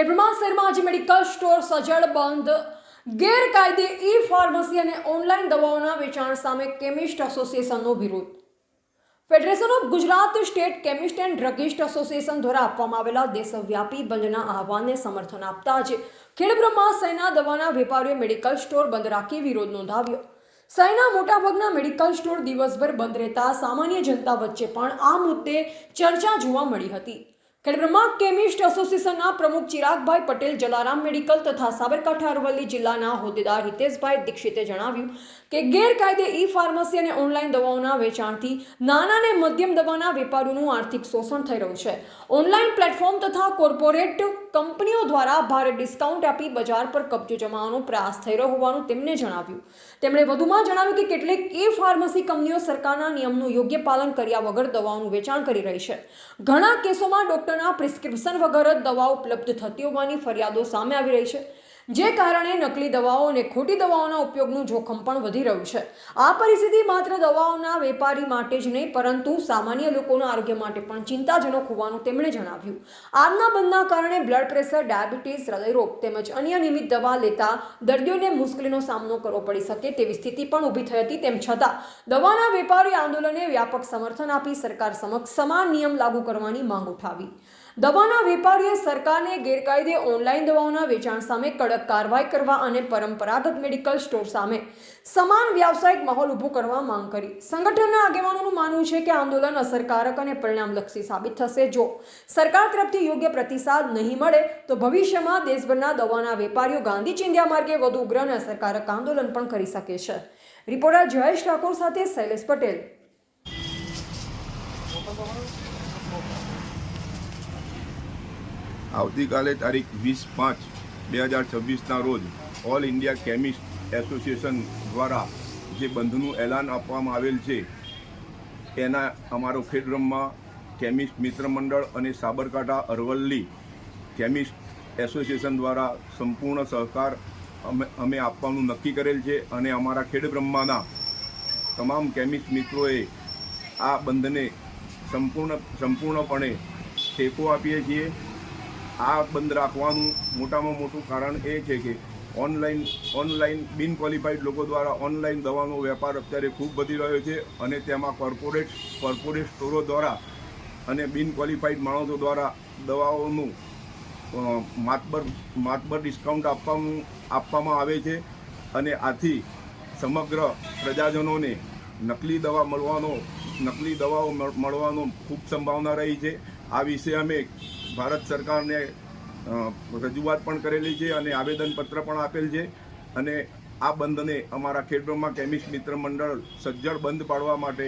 ખેડબ્રહ્મા શહેરમાં આજે medical store સજ્જડ બંધ. ગેરકાયદે ઈ ફાર્મસી અને ઓનલાઈન દવાઓના વેચાણ સામે કેમિસ્ટ એસોસિએશનનો વિરોધ. Federation of Gujarat state chemist and druggist association દ્વારા આપવામાં આવેલા દેશવ્યાપી બંધના આહવાનને સમર્થન આપતા આજે ખેડબ્રહ્મા શહેરના દવાના વેપારીઓએ મેડિકલ સ્ટોર બંધ રાખી વિરોધ નોંધાવ્યો. શહેરના મોટાભાગના મેડિકલ સ્ટોર દિવસભર બંધ રહેતા સામાન્ય જનતા વચ્ચે પણ આ મુદ્દે ચર્ચા જોવા મળી હતી. ખેડબ્રહ્મા કેમિસ્ટ એસોસિએશનના પ્રમુખ ચિરાગભાઈ પટેલ, જલારામ મેડિકલ તથા સાબરકાંઠા અરવલ્લી જિલ્લાના હોદ્દેદાર હિતેશભાઈ દીક્ષિતે જણાવ્યું કે ગેરકાયદે ઈ ફાર્મસી અને ઓનલાઈન દવાઓના વેચાણથી નાના અને મધ્યમ દવાના વેપારીઓનું આર્થિક શોષણ થઈ રહ્યું છે. ઓનલાઈન પ્લેટફોર્મ તથા કોર્પોરેટ કંપનીઓ દ્વારા ભારે ડિસ્કાઉન્ટ આપી બજાર પર કબજો જમાવવાનો પ્રયાસ થઈ રહ્યો હોવાનું તેમણે જણાવ્યું. તેમણે વધુમાં જણાવ્યું કે કેટલીક ઈ ફાર્મસી કંપનીઓ સરકારના નિયમનું યોગ્ય પાલન કર્યા વગર દવાઓનું વેચાણ કરી રહી છે. ઘણા કેસોમાં ડોક્ટરના પ્રિસ્ક્રિપ્શન વગર જ દવાઓ ઉપલબ્ધ થતી હોવાની ફરિયાદો સામે આવી રહી છે, જે કારણે નકલી દવાઓ અને ખોટી દવાઓના ઉપયોગનું જોખમ પણ વધી રહ્યું છે. આ પરિસ્થિતિ માત્ર દવાઓના વેપારી માટે જ નહીં પરંતુ સામાન્ય લોકોના આરોગ્ય માટે પણ ચિંતાજનક હોવાનું તેમણે જણાવ્યું. આજના બંધના કારણે બ્લડ પ્રેશર, ડાયાબિટીસ, હૃદયરોગ તેમજ અન્ય નિયમિત દવા લેતા દર્દીઓને મુશ્કેલીનો સામનો કરવો પડી શકે તેવી સ્થિતિ પણ ઊભી થઈ હતી. તેમ છતાં દવાના વેપારી આંદોલને વ્યાપક સમર્થન આપી સરકાર સમક્ષ સમાન નિયમ લાગુ કરવાની માંગ ઉઠાવી. દવાના વેપારીએ સરકારને ગેરકાયદે ઓનલાઈન દવાઓના વેચાણ સામે કડક કાર્યવાહી કરવા અને પરંપરાગત મેડિકલ સ્ટોર સામે સમાન વ્યાવસાયિક માહોલ ઊભો કરવા માંગ કરી. સંગઠનના આગેવાનોનું માનવું છે કે આંદોલન અસરકારક અને પરિણામલક્ષી સાબિત થશે. જો સરકાર તરફથી યોગ્ય પ્રતિસાદ નહીં મળે તો ભવિષ્યમાં દેશભરના દવાના વેપારીઓ ગાંધી ચિંધ્યા માર્ગે વધુ ઉગ્ર અને અસરકારક આંદોલન પણ કરી શકે છે. રિપોર્ટર જયેશ ઠાકોર સાથે શૈલેષ પટેલ. આવતીકાલે તારીખ 20/5/2026ના રોજ ઓલ ઇન્ડિયા કેમિસ્ટ એસોસિએશન દ્વારા જે બંધનું એલાન આપવામાં આવેલ છે એના અમારો ખેડબ્રહ્મા કેમિસ્ટ મિત્ર મંડળ અને સાબરકાંઠા અરવલ્લી કેમિસ્ટ એસોસિએશન દ્વારા સંપૂર્ણ સહકાર અમે આપવાનું નક્કી કરેલ છે અને અમારા ખેડબ્રહ્માના તમામ કેમિસ્ટ મિત્રોએ આ બંધને સંપૂર્ણપણે ટેકો આપીએ છીએ. આ બંધ રાખવાનું મોટામાં મોટું કારણ એ છે કે ઓનલાઈન બિન ક્વોલિફાઈડ લોકો દ્વારા ઓનલાઈન દવાનો વેપાર અત્યારે ખૂબ વધી રહ્યો છે અને તેમાં કોર્પોરેટ સ્ટોરો દ્વારા અને બિન ક્વોલિફાઈડ માણસો દ્વારા દવાઓનું માતબર ડિસ્કાઉન્ટ આપવામાં આવે છે અને આથી સમગ્ર પ્રજાજનોને નકલી દવાઓ મળવાનો ખૂબ સંભાવના રહી છે. આ વિશે અમે ભારત સરકારને રજૂઆત પણ કરેલી છે અને આવેદનપત્ર પણ આપેલ છે અને આ બંધને અમારા ખેડબ્રહ્મા કેમિસ્ટ મિત્ર મંડળ સજ્જડ બંધ પાડવા માટે